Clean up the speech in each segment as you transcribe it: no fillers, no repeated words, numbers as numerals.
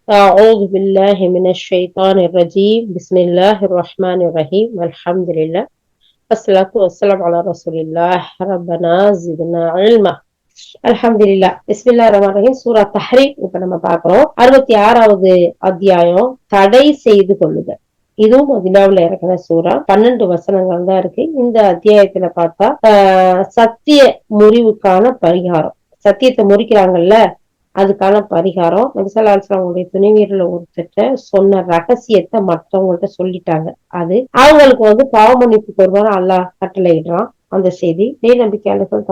أعوذ بالله من الشيطان الرجيم بسم الله الرحمن الرحيم والحمد لله والصلاة والسلام على رسول الله ربنا زدنا علما الحمد لله بسم الله الرحمن الرحيم சூரா தஹ்ரீம் இப்ப நம்ம பார்க்கிறோம் 66வது அத்தியாயம் தடை செய்து கொள்ளுதல். இதுவும் மதீனாவுல இறக்கின சூரா 12 வசனங்கள் தான் இருக்கு. இந்த அத்தியாயத்துல பார்த்தா சத்திய முறிவுக்கான பரிகாரம், சத்தியத்தை முறிக்கிறாங்கல்ல அதுக்கான பரிகாரம். நபி ஸல்லல்லாஹு அலைஹி வஸல்லம் அவங்களுடைய துணைவியர்ல ஒருத்தர்ட்ட சொன்ன ரகசியத்தை மற்றவங்கள்ட்ட சொல்லிட்டாங்க. அது அவங்களுக்கு பாவ மன்னிப்பு கோருவாரு அல்லாஹ் கட்டளையிடுறான். அந்த செய்தி நம்பிக்கையாளர்கள்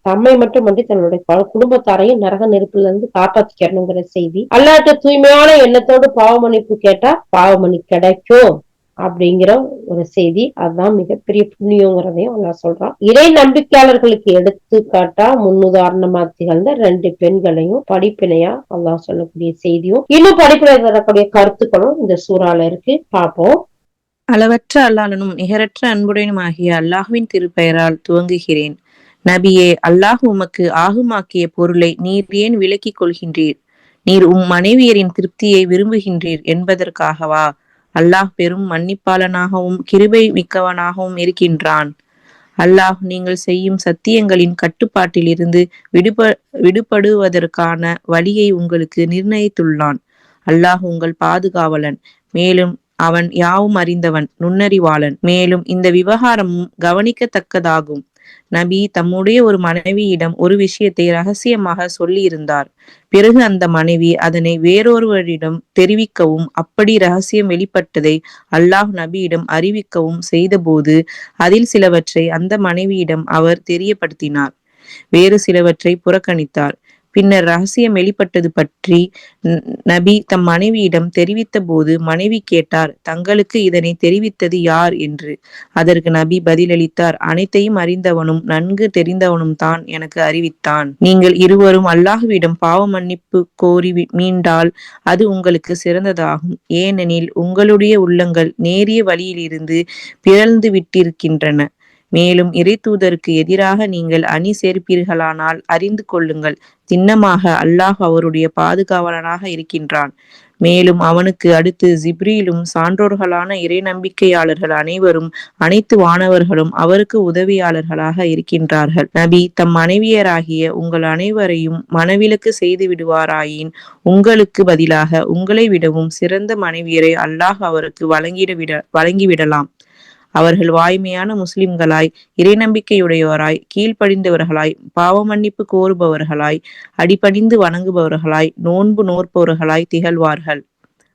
தம்மை மட்டுமன்றி தன்னுடைய குடும்பத்தாரையும் நரக நெருப்புல இருந்து காப்பாத்திக்கணுங்கிற செய்தி. அல்லாஹ்ட்ட தூய்மையான எண்ணத்தோடு பாவ மன்னிப்பு கேட்டா பாவ மன்னிப்பு கிடைக்கும் அப்படிங்கிற ஒரு செய்தி. அதுதான் மிகப்பெரிய புண்ணியங்கிறதையும் அல்லாஹ் சொல்றான். இறை நம்பிக்கையாளர்களுக்கு எடுத்துக்காட்டா முன்னுதாரணமா திகழ்ந்த 2 பெண்களையும் படிப்பினையா அல்லாஹ் சொல்லக்கூடிய செய்தியும் இன்னும் படிப்பினை தரக்கூடிய கருத்துக்களும் இந்த சூறால இருக்கு. பார்ப்போம். அளவற்ற அல்லாஹ்னும் நிகரற்ற அன்புடையனுமாகிய அல்லாஹ்வின் திருப்பெயரால் துவங்குகிறேன். நபியே, அல்லாஹ் உமக்கு ஆகுமாக்கிய பொருளை நீர் ஏன் விலக்கிக் கொள்கின்றீர்? நீர் மனைவியரின் திருப்தியை விரும்புகின்றீர் என்பதற்காகவா? அல்லாஹ் பெரும் மன்னிப்பாளனாகவும் கிருபை மிக்கவனாகவும் இருக்கின்றான். அல்லாஹ் நீங்கள் செய்யும் சத்தியங்களின் கட்டுப்பாட்டில் இருந்து விடுபடுவதற்கான வழியை உங்களுக்கு நிர்ணயித்துள்ளான். அல்லாஹ் உங்கள் பாதுகாவலன், மேலும் அவன் யாவும் அறிந்தவன், நுண்ணறிவாளன். மேலும் இந்த விவகாரமும் கவனிக்கத்தக்கதாகும். நபி தம்முடைய ஒரு மனைவியிடம் ஒரு விஷயத்தை ரகசியமாக சொல்லியிருந்தார். பிறகு அந்த மனைவி அதனை வேறொருவரிடம் தெரிவிக்கவும் அப்படி ரகசியம் வெளிப்பட்டதை அல்லாஹ் நபியிடம் அறிவிக்கவும் செய்தபோது அதில் சிலவற்றை அந்த மனைவியிடம் அவர் தெரியப்படுத்தினார், வேறு சிலவற்றை புறக்கணித்தார். பின்னர் ரகசியம் வெளிப்பட்டது பற்றி நபி தம் மனைவியிடம் தெரிவித்த போது மனைவி கேட்டார், தங்களுக்கு இதனை தெரிவித்தது யார் என்று. அதற்கு நபி பதிலளித்தார், அனைத்தையும் அறிந்தவனும் நன்கு தெரிந்தவனும் தான் எனக்கு அறிவித்தான். நீங்கள் இருவரும் அல்லாஹ்விடம் பாவ மன்னிப்பு கோரி மீண்டால் அது உங்களுக்கு சிறந்ததாகும். ஏனெனில் உங்களுடைய உள்ளங்கள் நேரிய வழியிலிருந்து பிறழ்ந்து விட்டிருக்கின்றன. மேலும் இறை தூதருக்கு எதிராக நீங்கள் அணி சேர்ப்பீர்களானால் அறிந்து கொள்ளுங்கள், திண்ணமாக அல்லாஹ் அவருடைய பாதுகாவலனாக இருக்கின்றான். மேலும் அவனுக்கு அடுத்து ஜிப்ரீலும் சான்றோர்களான இறை நம்பிக்கையாளர்கள் அனைவரும் அனைத்து வானவர்களும் அவருக்கு உதவியாளர்களாக இருக்கின்றார்கள். நபி தம் மனைவியராகிய உங்கள் அனைவரையும் மனவிலக்கு செய்து விடுவாராயின் உங்களுக்கு பதிலாக உங்களை விடவும் சிறந்த மனைவியரை அல்லாஹ் அவருக்கு வழங்கிவிடலாம். அவர்கள் வாய்மையான முஸ்லிம்களாய், இறை நம்பிக்கையுடையவராய், கீழ்ப்படிந்தவர்களாய், பாவ மன்னிப்பு கோருபவர்களாய், அடிபணிந்து வணங்குபவர்களாய், நோன்பு நோற்பவர்களாய் திகழ்வார்கள்.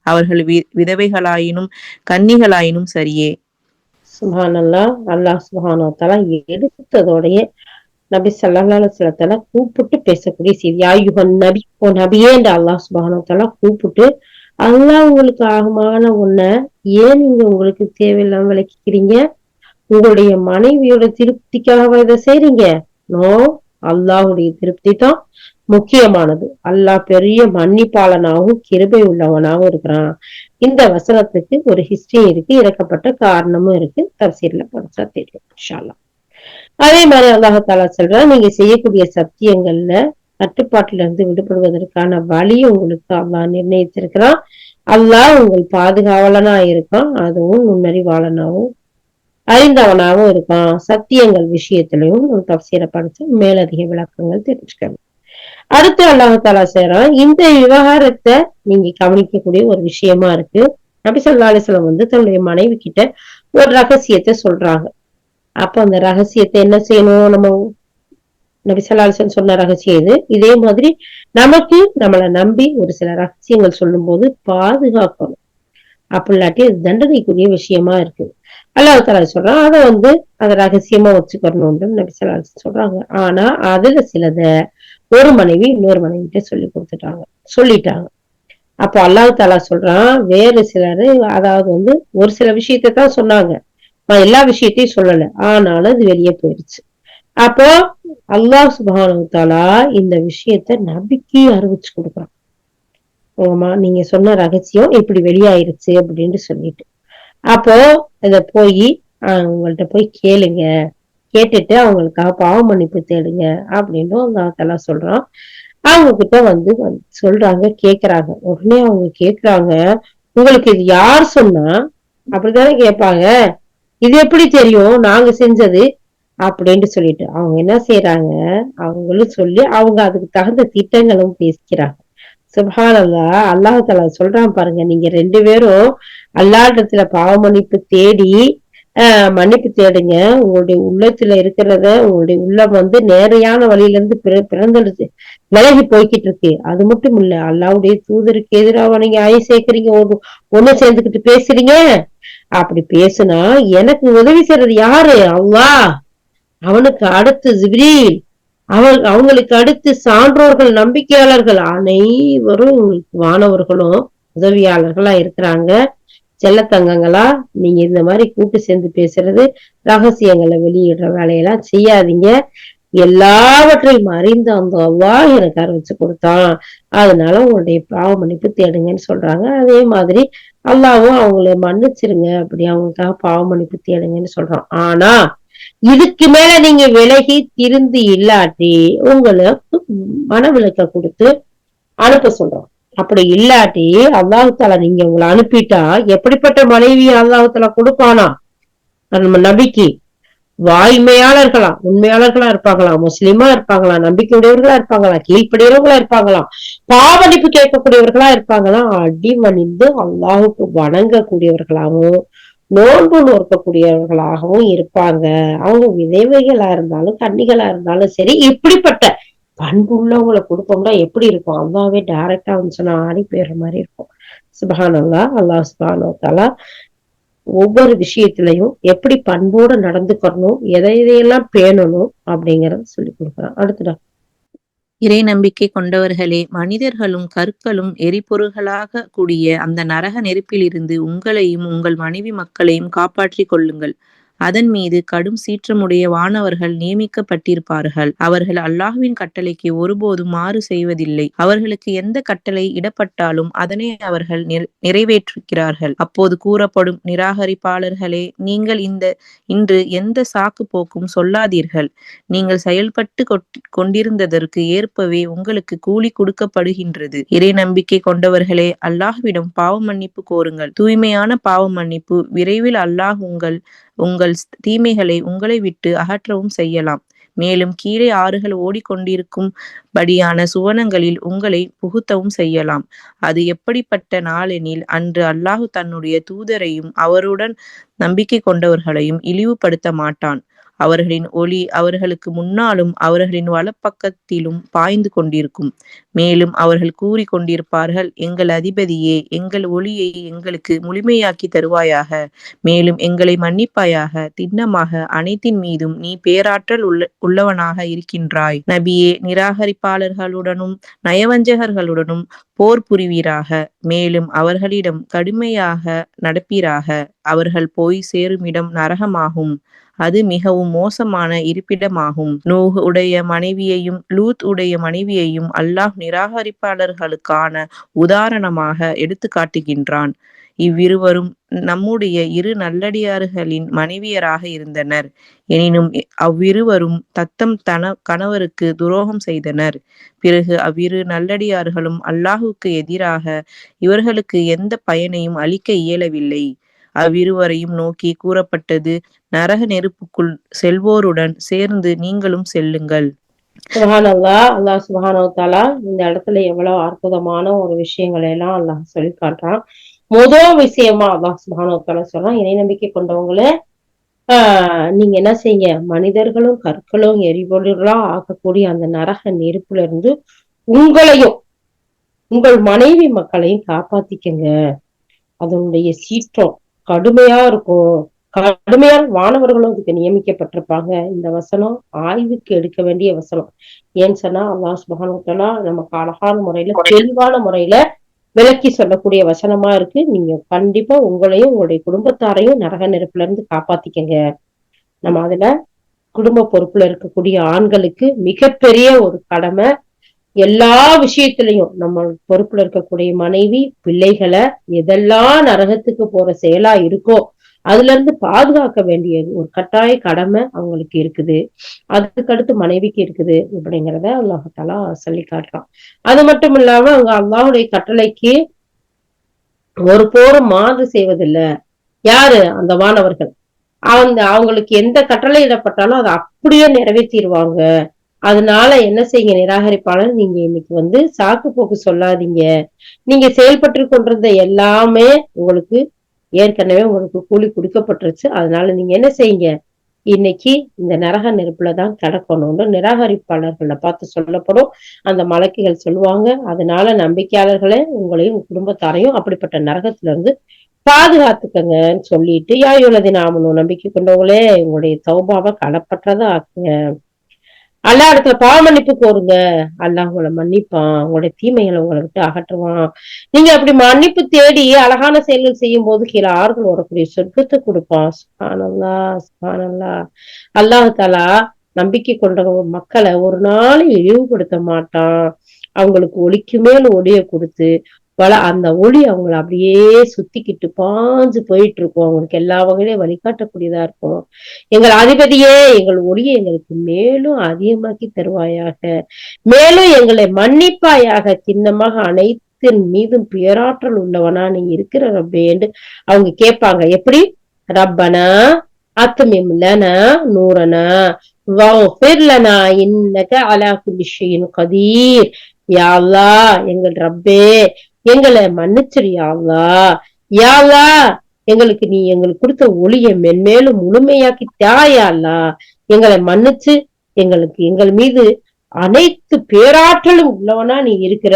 அவர்கள் விதவைகளாயினும் கன்னிகளாயினும் சரியே. சுப்ஹானல்லாஹ். அல்லாஹ் சுப்ஹானஹு வ தஆலா எடுத்ததோடைய நபி ஸல்லல்லாஹு அலைஹி வஸல்லம் கூப்பிட்டு பேசக்கூடிய செய்தி. அய்யுஹன் நபி, ஓ நபியே என்று அல்லாஹ் சுப்ஹானஹு வ தஆலா கூப்பிட்டு, அல்லாஹ் உங்களுக்கு ஆகமான ஒன்ன ஏன் நீங்க உங்களுக்கு தேவையில்லாம விளக்கிக்கிறீங்க? உங்களுடைய மனைவியோட திருப்திக்காக இதை செய்றீங்க? நோ, அல்லாஹுடைய திருப்தி தான் முக்கியமானது. அல்லாஹ் பெரிய மன்னிப்பாளனாகவும் கிருபை உள்ளவனாகவும் இருக்கிறான். இந்த வசனத்துக்கு ஒரு ஹிஸ்டரி இருக்கு, இறக்கப்பட்ட காரணமும் இருக்கு. தஃசீர்ல படிச்சா தெரியும் இன்ஷா அல்லாஹ். அதே மாதிரி அல்லாஹ் தஆலா சொல்றான், நீங்க செய்யக்கூடிய சத்தியங்கள்ல கட்டுப்பாட்டுல இருந்து விடுபடுவதற்கான வழியை உங்களுக்கு அல்லாஹ் நிர்ணயித்திருக்கிறான். அல்லாஹ் உங்கள் பாதுகாவலனா இருக்கான், அதுவும் நுண்ணறிவாளனாகவும் அறிந்தவனாகவும் இருக்கான். சத்தியங்கள் விஷயத்திலையும் ஒரு தஃசீரை படிச்சு மேலதிக விளக்கங்கள் தெரிஞ்சுக்கணும். அடுத்து அல்லாஹ் தஆலா செய்றான், இந்த விவகாரத்தை நீங்க கவனிக்கக்கூடிய ஒரு விஷயமா இருக்கு. நபி ஸல்லல்லாஹு அலைஹி வஸல்லம் தன்னுடைய மனைவி கிட்ட ஒரு ரகசியத்தை சொல்றாங்க. அப்ப அந்த ரகசியத்தை என்ன செய்யணும்? நம்ம நபி ஸல்லல்லாஹு அலைஹி வஸல்லம் சொன்ன ரகசியம் இது. இதே மாதிரி நமக்கு நம்மளை நம்பி ஒரு சில ரகசியங்கள் சொல்லும் போது பாதுகாக்கணும். அப்படி இல்லாட்டி அது தண்டனைக்குரிய விஷயமா இருக்கு. அல்லாஹ் தஆலா சொல்றான், அதை அதை ரகசியமா வச்சுக்கணும்னு நபி ஸல்லல்லாஹு அலைஹி வஸல்லம் சொல்றாங்க. ஆனா அதுல சிலத ஒரு மனைவி இன்னொரு மனைவிட்ட சொல்லிட்டாங்க. அப்போ அல்லாஹ் தஆலா சொல்றான், வேறு சிலரு அதாவது ஒரு சில விஷயத்தை தான் சொன்னாங்க, எல்லா விஷயத்தையும் சொல்லல, ஆனாலும் அது வெளியே போயிடுச்சு. அப்போ அல்லாஹ் சுப்ஹானஹு வ தஆலா இந்த விஷயத்த நபிக்கு அறிவிச்சு கொடுக்குறான். நீங்க சொன்ன ரகசியம் இப்படி வெளியாயிருச்சு அப்படின்னு சொல்லிட்டு. அப்போ இத போய் அவங்கள்ட்ட போய் கேளுங்க, கேட்டுட்டு அவங்களுக்காக பாவ மன்னிப்பு தேடுங்க அப்படின்னு அல்லாஹ் தஆலா சொல்றான். அவங்க கிட்ட வந்து சொல்றாங்க, கேக்குறாங்க. உடனே அவங்க கேக்குறாங்க, உங்களுக்கு இது யார் சொன்னா? அப்படித்தானே கேட்பாங்க. இது எப்படி தெரியும் நாங்க செஞ்சது அப்படின்னு சொல்லிட்டு அவங்க என்ன செய்யறாங்க, அவங்களும் சொல்லி அவங்க அதுக்கு தகுந்த திட்டங்களும் பேசிக்கிறாங்க. சுப்ஹானல்லாஹ். அல்லாஹ் தஆலா சொல்றான் பாருங்க, நீங்க 2 பேரும் அல்லாஹ்விடத்துல பாவ மன்னிப்பு தேடி மன்னிப்பு தேடுங்க. உங்களுடைய உள்ளத்துல இருக்கிறத உங்களுடைய உள்ளம் வந்து நேரையான வழியில இருந்து பிறந்தெடுத்து விலகி போய்கிட்டு இருக்கு. அது மட்டும் இல்ல, அல்லாஹ்வுடைய தூதருக்கு எதிராக நீங்க சேர்க்கிறீங்க, ஒண்ணு சேர்ந்துகிட்டு பேசுறீங்க. அப்படி பேசுனா எனக்கு உதவி செய்யறது யாரு? அல்லாஹ். அவனுக்கு அடுத்து ஜிப்ரீல், அவங்களுக்கு அடுத்து சான்றோர்கள், நம்பிக்கையாளர்கள் அனைவரும் வானவர்களும் உதவியாளர்களா இருக்கிறாங்க. செல்லத்தங்கங்களா, நீங்க இந்த மாதிரி கூட்டு சேர்ந்து பேசுறது, ரகசியங்களை வெளியிடுற வேலையெல்லாம் செய்யாதீங்க. எல்லாவற்றையும் அறிந்து அந்த அல்லாஹ் எனக்கு அறிவிச்சு கொடுத்தான், அதனால உங்களுடைய பாவ மன்னிப்பு தேடுங்கன்னு சொல்றாங்க. அதே மாதிரி அல்லாவும் அவங்களை மன்னிச்சிருங்க, அப்படி அவங்களுக்காக பாவ மன்னிப்பு தேடுங்கன்னு சொல்றான். ஆனா இதுக்கு மேல நீங்க விலகி திருந்து இல்லாட்டி உங்களுக்கு மனவிலக்க கொடுத்து அனுப்ப சொல்றோம். அப்படி இல்லாட்டி அல்லாஹ் நீங்க உங்களை அனுப்பிட்டா எப்படிப்பட்ட மனைவி அல்லாஹ் கொடுப்பானா நம்ம நபிக்கு? வாய்மையாளர்களா, உண்மையாளர்களா இருப்பாங்களா, முஸ்லிமா இருப்பாங்களா, நம்பிக்கையுடையவர்களா இருப்பாங்களா, கீழ்ப்படியவர்களா இருப்பாங்களா, பாவனிப்பு கேட்கக்கூடியவர்களா இருப்பாங்களா, அடிமணிந்து அல்லாஹுக்கு வணங்கக்கூடியவர்களாகவும் நோன்பு நோக்கக்கூடியவர்களாகவும் இருப்பாங்க. அவங்க விதவைகளா இருந்தாலும் கன்னிகளா இருந்தாலும் சரி, இப்படிப்பட்ட பண்பு உள்ளவங்களை கொடுப்போம்னா எப்படி இருக்கும்? அல்லாவே டைரக்டா வந்து சொன்னா ஆடி போயிடுற மாதிரி இருக்கும். சுப்ஹானல்லாஹ். அல்லாஹ் சுப்ஹானஹு வ தஆலா ஒவ்வொரு விஷயத்திலையும் எப்படி பண்போட நடந்துக்கணும், எதையெல்லாம் பேணணும் அப்படிங்கறத சொல்லி கொடுக்குறான். அடுத்ததா இறை நம்பிக்கை கொண்டவர்களே, மனிதர்களும் கற்களும் எரிபொருள்களாக கூடிய அந்த நரக நெருப்பிலிருந்து உங்களையும் உங்கள் மனைவி மக்களையும் காப்பாற்றிக் கொள்ளுங்கள். அதன் மீது கடும் சீற்றமுடைய வானவர்கள் நியமிக்கப்பட்டிருப்பார்கள். அவர்கள் அல்லாஹ்வின் கட்டளைக்கு ஒருபோதும் மாறு செய்வதில்லை. அவர்களுக்கு எந்த கட்டளை இடப்பட்டாலும் அதனை அவர்கள் நிறைவேற்றுகிறார்கள். அப்போது கூறப்படும், நிராகரிப்பாளர்களே, நீங்கள் இன்று எந்த சாக்கு போக்கும் சொல்லாதீர்கள். நீங்கள் செயல்பட்டு கொண்டிருந்ததற்கு ஏற்பவே உங்களுக்கு கூலி கொடுக்கப்படுகின்றது. இறை நம்பிக்கை கொண்டவர்களே, அல்லாஹ்விடம் பாவ மன்னிப்பு கோருங்கள். தூய்மையான பாவ மன்னிப்பு விரைவில் அல்லாஹ் உங்கள் தீமைகளை உங்களை விட்டு அகற்றவும் செய்யலாம். மேலும் கீழே ஆறுகள் ஓடிக்கொண்டிருக்கும் படியான சுவனங்களில் உங்களை புகுத்தவும் செய்யலாம். அது எப்படிப்பட்ட நாளெனில், அன்று அல்லாஹ் தன்னுடைய தூதரையும் அவருடன் நம்பிக்கை கொண்டவர்களையும் இழிவுபடுத்த மாட்டான். அவர்களின் ஒளி அவர்களுக்கு முன்னாலும் அவர்களின் வலப்பக்கத்திலும் பாய்ந்து கொண்டிருக்கும். மேலும் அவர்கள் கூறி கொண்டிருப்பார்கள், எங்கள் அதிபதியே, எங்கள் ஒளியை எங்களுக்கு முழுமையாக்கி தருவாயாக. மேலும் எங்களை மன்னிப்பாயாக. திண்ணமாக அனைத்தின் மீதும் நீ பேராற்றல் உள்ளவனாக இருக்கின்றாய். நபியே, நிராகரிப்பாளர்களுடனும் நயவஞ்சகர்களுடனும் போர் புரிவீராக. மேலும் அவர்களிடம் கடுமையாக நடப்பீராக. அவர்கள் போய் சேருமிடம் நரகமாகும். அது மிகவும் மோசமான இருப்பிடமாகும். நூஹ் உடைய மனைவியையும் லூத் உடைய மனைவியையும் அல்லாஹ் நிராகரிப்பாளர்களுக்கான உதாரணமாக எடுத்து காட்டுகின்றான். இவ்விருவரும் நம்முடைய இரு நல்லடியார்களின் மனைவியராக இருந்தனர். எனினும் அவ்விருவரும் தத்தம் கணவருக்கு துரோகம் செய்தனர். பிறகு அவ்விரு நல்லடியார்களும் அல்லாஹுக்கு எதிராக இவர்களுக்கு எந்த பயனையும் அளிக்க இயலவில்லை. அவ்விருவரையும் நோக்கி கூறப்பட்டது, நரக நெருப்புக்குள் செல்வோருடன் சேர்ந்து நீங்களும் செல்லுங்கள். சுப்ஹானல்லாஹ். அல்லாஹ் சுப்ஹானஹு வ தஆலா இந்த இடத்துல எவ்வளவு அற்புதமான ஒரு விஷயங்களை எல்லாம் அல்லாஹ் சொல்லி காட்டுறான். முதல் விஷயமா அல்லாஹ் சுப்ஹானஹு வ தஆலா சொல்றான், இறை நம்பிக்கை கொண்டவங்களே, நீங்க என்ன செய்யுங்க, மனிதர்களும் கற்களும் எரிபொருளா ஆக்கக்கூடிய அந்த நரக நெருப்புல இருந்து உங்களையும் உங்கள் மனைவி மக்களையும் காப்பாத்திக்கங்க. அதனுடைய சீற்றம் கடுமையா இருக்கும். கடுமையான வானவர்களும் அதுக்கு நியமிக்கப்பட்டிருப்பாங்க. இந்த வசனம் ஆய்வுக்கு எடுக்க வேண்டிய வசனம். ஏன்னு சொன்னா அல்லாஹ் சுப்ஹானஹு வ தஆலா நமக்கு அழகான முறையில, தெளிவான முறையில விளக்கி சொல்லக்கூடிய வசனமா இருக்கு. நீங்க கண்டிப்பா உங்களையும் உங்களுடைய குடும்பத்தாரையும் நரக நெருப்புல இருந்து காப்பாத்திக்கங்க. நம்ம அதுல குடும்ப பொறுப்புல இருக்கக்கூடிய ஆண்களுக்கு மிகப்பெரிய ஒரு கடமை. எல்லா விஷயத்திலையும் நம்ம பொறுப்புல இருக்கக்கூடிய மனைவி பிள்ளைகளை எதெல்லாம் நரகத்துக்கு போற செயலா இருக்கோ அதுல இருந்து பாதுகாக்க வேண்டிய ஒரு கட்டாய கடமை அவங்களுக்கு இருக்குது. அதுக்கடுத்து மனைவிக்கு இருக்குது அப்படிங்கிறத அல்லாஹாலா சொல்லி காட்டுறான். அது மட்டும் இல்லாம அவங்க அல்லாஹுடைய கட்டளைக்கு ஒரு போரும் மாறு செய்வதில்லை. யாரு? அந்த வானவர்கள். அவங்களுக்கு எந்த கட்டளையிடப்பட்டாலும் அதை அப்படியே நிறைவேற்றிடுவாங்க. அதனால என்ன செய்யுங்க நிராகரிப்பாளர், நீங்க இன்னைக்கு சாக்கு போக்கு சொல்லாதீங்க. நீங்க செயல்பட்டு கொண்டிருந்த எல்லாமே உங்களுக்கு ஏற்கனவே உங்களுக்கு கூலி கொடுக்கப்பட்டுருச்சு. அதனால நீங்க என்ன செய்யுங்க, இன்னைக்கு இந்த நரக நெருப்புலதான் கிடக்கணும்னு நிராகரிப்பாளர்களை பார்த்து சொல்லப்படும். அந்த மலக்குகள் சொல்லுவாங்க, அதனால நம்பிக்கையாளர்களே உங்களையும் குடும்பத்தாரையும் அப்படிப்பட்ட நரகத்துல இருந்து பாதுகாத்துக்கங்கன்னு சொல்லிட்டு, யாயுள்ளதி நாமனும் நம்பிக்கை கொண்டவங்களே உங்களுடைய தௌபாவை களப்பற்றதா ஆக்குங்க. அல்லா இடத்துல பாவ மன்னிப்பு கோருங்க. அல்லாஹ் உங்களை மன்னிப்பான், உங்களுடைய தீமைகளை உங்களை விட்டு அகற்றுவான். நீங்க அப்படி மன்னிப்பு தேடி அழகான செயல்கள் செய்யும் போது கீழே ஆறுதல் வரக்கூடிய சொர்க்கத்தை கொடுப்பான். சுப்ஹானல்லா, சுப்ஹானல்லா. அல்லாஹ் தாலா நம்பிக்கை கொண்டவங்க மக்களை ஒரு நாளும் இழிவுபடுத்த மாட்டான். அவங்களுக்கு ஒளிக்கு மேல் ஒளிய கொடுத்து அந்த ஒளி அவங்களை அப்படியே சுத்திக்கிட்டு பாஞ்சு போயிட்டு இருக்கும். அவங்களுக்கு எல்லா வகையிலும் வழிகாட்டக்கூடியதா இருக்கும். எங்கள் அதிபதியே, எங்கள் ஒளியை எங்களுக்கு மேலும் அதிகமாக்கி தருவாயாக, மேலும் எங்களை மன்னிப்பாயாக, சின்னமாக அனைத்தின் மீதும் பேராற்றல் உள்ளவனா நீ இருக்கிற ரப்பேண்டு அவங்க கேட்பாங்க. எப்படி? ரப்பனா அத்மிம் லனா நூரனா வஃபிர் லனா இன்னக அலா குல்லி ஷைஇன் கதீர். யா அல்லாஹ், எங்கள் ரப்பே எங்களை மன்னிச்சிரு யா அல்லாஹ். யா அல்லாஹ், எங்களுக்கு நீ எங்களுக்கு கொடுத்த ஒளியை மென்மேலும் முழுமையாக்கி தாயா அல்லாஹ். எங்களை மன்னிச்சு எங்கள் மீது அனைத்து பேராற்றலும் உள்ளவனா நீ இருக்கிற.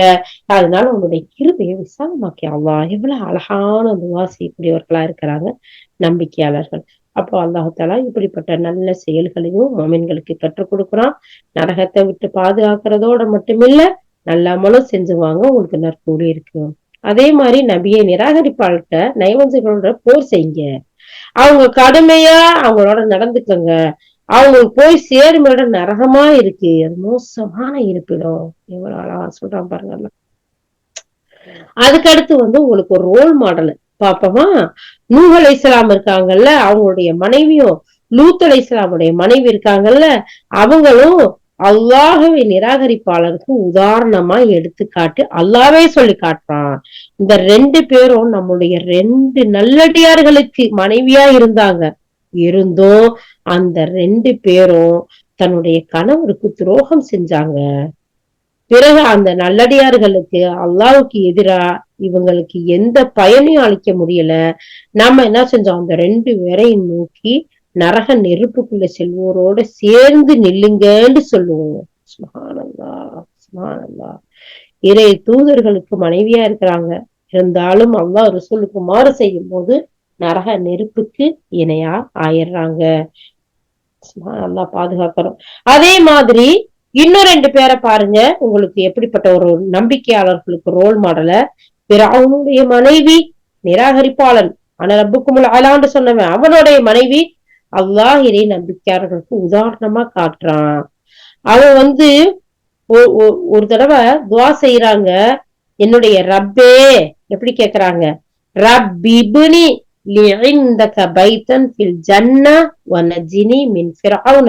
அதனால உன்னுடைய கிருபையை விசாலமாக்கி அல்லாஹ். எவ்வளவு அழகான துவா செய்யக்கூடியவர்களா இருக்கிறாங்க நம்பிக்கையாளர்கள். அப்போ அல்லாஹாலா இப்படிப்பட்ட நல்ல செயல்களையும் மோமின்களுக்கு கற்றுக் கொடுக்குறான். நரகத்தை விட்டு பாதுகாக்கிறதோட மட்டுமில்ல, நல்ல அமலும் செஞ்சுவாங்க, உங்களுக்கு நற்கூலி இருக்கு. அதே மாதிரி நபியை நிராகரிப்பாள்கிட்ட நயவஞ்சகளோட போர் செய்யுங்க. அவங்க கடுமையா அவங்களோட நடந்துக்கங்க. அவங்களுக்கு போய் சேரும் இடம் நரகமா இருக்கு, அது மோசமான இருப்பிடம். எவ்வளவு அழகா சொல்றான் பாருங்க. அதுக்கடுத்து உங்களுக்கு ஒரு ரோல் மாடல் பாப்போமா? நூஹ் அலைஹிஸ்ஸலாம் இருக்காங்கல்ல, அவங்களுடைய மனைவியும் லூத் அலைஹிஸ்ஸலாமுடைய மனைவி இருக்காங்கல்ல, அவங்களும் அல்லாஹ்வை நிராகரிப்பாளருக்கு உதாரணமா எடுத்துக்காட்டு அல்லாவே சொல்லி காட்டுறான். இந்த 2 பேரும் நம்முடைய 2 நல்லடியார்களுக்கு மனைவியா இருந்தாங்க. இருந்தும் அந்த 2 பேரும் தன்னுடைய கணவருக்கு துரோகம் செஞ்சாங்க. பிறகு அந்த நல்லடியார்களுக்கு அல்லாஹ்வுக்கு எதிரா இவங்களுக்கு எந்த பயனையும் அளிக்க முடியல. நாம என்ன செஞ்சோம், அந்த 2 பேரையும் நோக்கி நரக நெருப்புக்குள்ள செல்வோரோட சேர்ந்து நில்லுங்கன்னு சொல்லுவோம். சுப்ஹானல்லாஹ், சுப்ஹானல்லாஹ். இறை தூதர்களுக்கு மனைவியா இருக்கிறாங்க, இருந்தாலும் அல்லாஹ் ரசூலுக்கு மாறு செய்யும் போது நரக நெருப்புக்கு இணையா ஆயிடுறாங்க. அல்லாஹ் பாதுகாக்கிறோம். அதே மாதிரி இன்னும் 2 பேரை பாருங்க, உங்களுக்கு எப்படிப்பட்ட ஒரு நம்பிக்கையாளர்களுக்கு ரோல் மாடல. பிறவுனுடைய மனைவி நிராகரிப்பாளன், ஆனா ரப்புக்குமுல் அலான்னு சொன்னவன், அவனுடைய மனைவி அல்லாஹ் இறை நம்பிக்கையாளர்களுக்கு உதாரணமா காட்டுறான். அவன் ஒரு தடவை துவா செய்யறாங்க, என்னுடைய ரப்பே, எப்படி கேக்குறாங்க, ரப்பிப்னி لعندك بيتا في الجنة ونجني من فرعون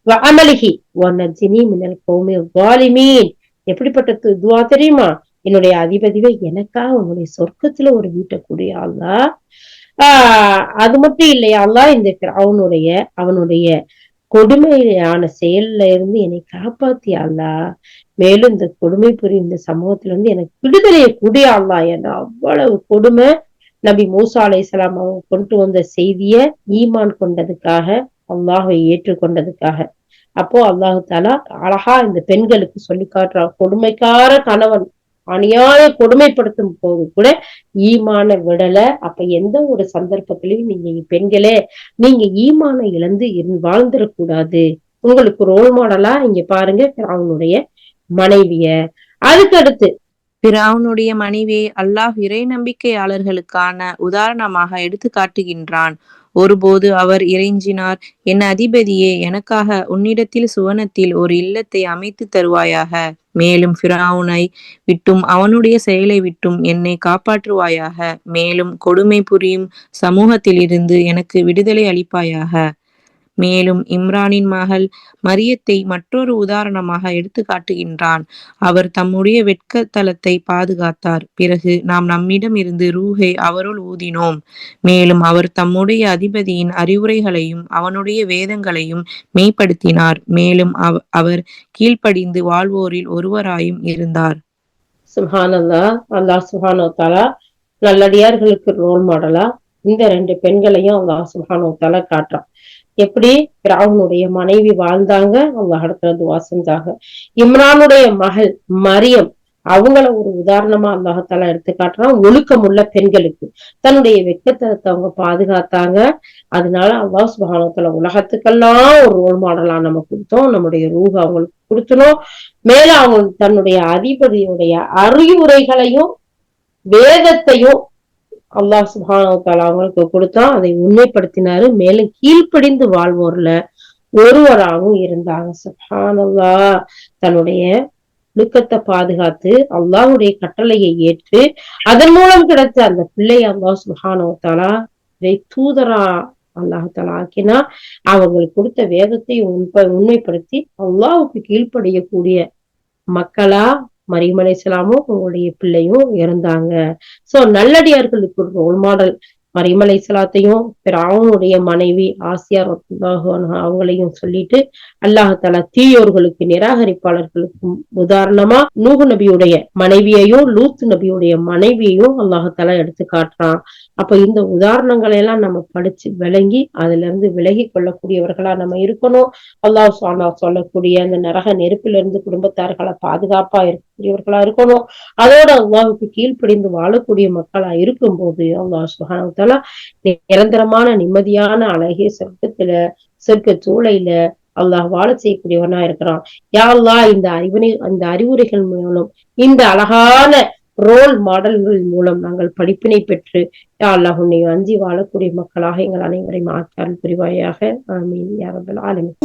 وعمله ونجني من القوم الظالمين. எப்படிப்பட்ட துவா தெரியுமா? என்னுடைய அதிபதிவே, எனக்கா உன்னுடைய சொர்க்கத்துல ஒரு வீட்டை கூடிய அல்லாஹ். அது மட்டும் இல்லையா அல்லாஹ், இந்த அவனுடைய கொடுமையான செயல்ல இருந்து என்னை காப்பாத்திய அல்லாஹ். மேலும் இந்த கொடுமை புரியும் இந்த சமூகத்துல இருந்து எனக்கு விடுதலையை கூடிய அல்லாஹ். என்ற அவ்வளவு கொடுமை நபி மூசா அலைஹிஸ்ஸலாம் அவங்க கொண்டு வந்த செய்திய ஈமான் கொண்டதுக்காக, அல்லாஹ்வை ஏற்றுக்கொண்டதுக்காக. அப்போ அல்லாஹு தாலா அழகா இந்த பெண்களுக்கு சொல்லி காட்டுறான், கொடுமைக்கார கணவன் அநியாய கொடுமைப்படுத்தும் போது கூட ஈமான விடல. அப்ப எந்த ஒரு சந்தர்ப்பத்திலையும் நீங்க பெண்களே, நீங்க ஈமான இழந்து வாழ்ந்துடக்கூடாது. உங்களுக்கு ரோல் மாடலா இங்க பாருங்க அவனுடைய மனைவிய. அதுக்கடுத்து பிறவுனுடைய மனைவியை அல்லாஹ் இறை நம்பிக்கையாளர்களுக்கான உதாரணமாக எடுத்து காட்டுகின்றான். ஒருபோது அவர் இறைஞ்சினார், என் அதிபதியே, எனக்காக உன்னிடத்தில் சுவனத்தில் ஒரு இல்லத்தை அமைத்து தருவாயாக. மேலும் ஃபிரவுனை விட்டும் அவனுடைய செயலை விட்டும் என்னை காப்பாற்றுவாயாக. மேலும் கொடுமை புரியும் சமூகத்திலிருந்து எனக்கு விடுதலை அளிப்பாயாக. மேலும் இம்ரானின் மகள் மரியத்தை மற்றொரு உதாரணமாக எடுத்து காட்டுகின்றான். அவர் தம்முடைய வெட்கத்தலத்தை பாதுகாத்தார். பிறகு நாம் நம்மிடம் இருந்து ரூஹை அவருள் ஊதினோம். மேலும் அவர் தம்முடைய அதிபதியின் அறிவுரைகளையும் அவனுடைய வேதங்களையும் மெய்ப்படுத்தினார். மேலும் அவர் கீழ்ப்படிந்து வாழ்வோரில் ஒருவராயும் இருந்தார். சுப்ஹானல்லாஹ். அல்லாஹ் சுப்ஹானஹு வ தஆலா நல்லடியார்களுக்கு ரோல் மாடலா இந்த 2 பெண்களையும் அல்லாஹ் சுப்ஹானஹு வ தஆலா காட்டுறான். எப்படி ஃபிரௌனுடைய மனைவி வாழ்ந்தாங்க, அல்லாஹ் இடத்துல துஆ செஞ்சாங்க. இம்ரானுடைய மகள் மரியம் அவங்கள ஒரு உதாரணமா அல்லாஹ் எடுத்து காட்டுறான். ஒழுக்கமுள்ள பெண்களுக்கு தன்னுடைய வெட்கத்தனத்தை அவங்க பாதுகாத்தாங்க. அதனால அல்லாஹ் சுப்ஹானஹு வ தஆலா உலகத்துக்கெல்லாம் ஒரு ரோல் மாடலா நம்ம கொடுத்தோம். நம்முடைய ரூஹ் அவங்களுக்கு கொடுத்தணும். மேல அவங்க தன்னுடைய அதிபதியுடைய அறிவுரைகளையும் வேதத்தையும் அல்லாஹ் சுப்ஹானஹு வ தஆலா அவங்களுக்கு கொடுத்தா, அதை உண்மைப்படுத்தினாரு. மேலும் கீழ்ப்படிந்து வாழ்வோர்ல ஒருவராகவும் இருந்தாங்க. சுப்ஹானல்லாஹ். தன்னுடைய ஒழுக்கத்தை பாதுகாத்து அல்லாஹ்வுடைய கட்டளையை ஏற்று அதன் மூலம் கிடைச்ச அந்த பிள்ளையை அல்லாஹ் சுப்ஹானஹு வ தஆலா தூதரா அல்லாஹ் தஆலா ஆக்கினா, அவங்களுக்கு கொடுத்த வேதத்தை உண்மைப்படுத்தி அல்லாஹ்வுக்கு கீழ்ப்படியக்கூடிய மக்களா மரியம் அலைஹிஸ்ஸலாமும் உங்களுடைய பிள்ளையும் இருந்தாங்க. சோ நல்லடியார்களுக்கு ஒரு ரோல் மாடல் மரியம் அலைஹிஸ்ஸலாத்தையும் ஃபிரௌனுடைய மனைவி ஆசியா ரலியல்லாஹு அன்ஹா அவங்களையும் சொல்லிட்டு, அல்லாஹ் தஆலா தீயோர்களுக்கு நிராகரிப்பாளர்களுக்கு உதாரணமா நூஹ் நபியுடைய மனைவியையும் லூத் நபியுடைய மனைவியையும் அல்லாஹ் தஆலா எடுத்து காட்டுறான். அப்ப இந்த உதாரணங்களை எல்லாம் நம்ம படிச்சு விளங்கி அதுல இருந்து விலகி கொள்ளக்கூடியவர்களா நம்ம இருக்கணும். அல்லாஹ் சுப்ஹானஹு சொல்லக்கூடிய அந்த நரக நெருப்பிலிருந்து குடும்பத்தார்களை பாதுகாப்பா இருக்கக்கூடியவர்களா இருக்கணும். அதோட அல்லாஹ்வுக்கு கீழ்ப்படிந்து வாழக்கூடிய மக்களா இருக்கும் போது அல்லாஹ் சுப்ஹானஹு வ தஆலா நிரந்தரமான நிம்மதியான அழகிய சொர்க்க சூளையில அல்லாஹ் வாழ செய்யக்கூடியவனா இருக்கிறான். யா அல்லாஹ் இந்த அறிவுரைகள் மூலம் இந்த அழகான ரோல் மாடல்கள் மூலம் நாங்கள் படிப்பினை பெற்று யா அல்லாஹ் உன்னை அஞ்சி வாழக்கூடிய மக்களாக எங்கள் அனைவரையும் ஆக்கி அருள் புரிவாயாக. ஆமீன் யா ரப்பல் ஆலமீன்.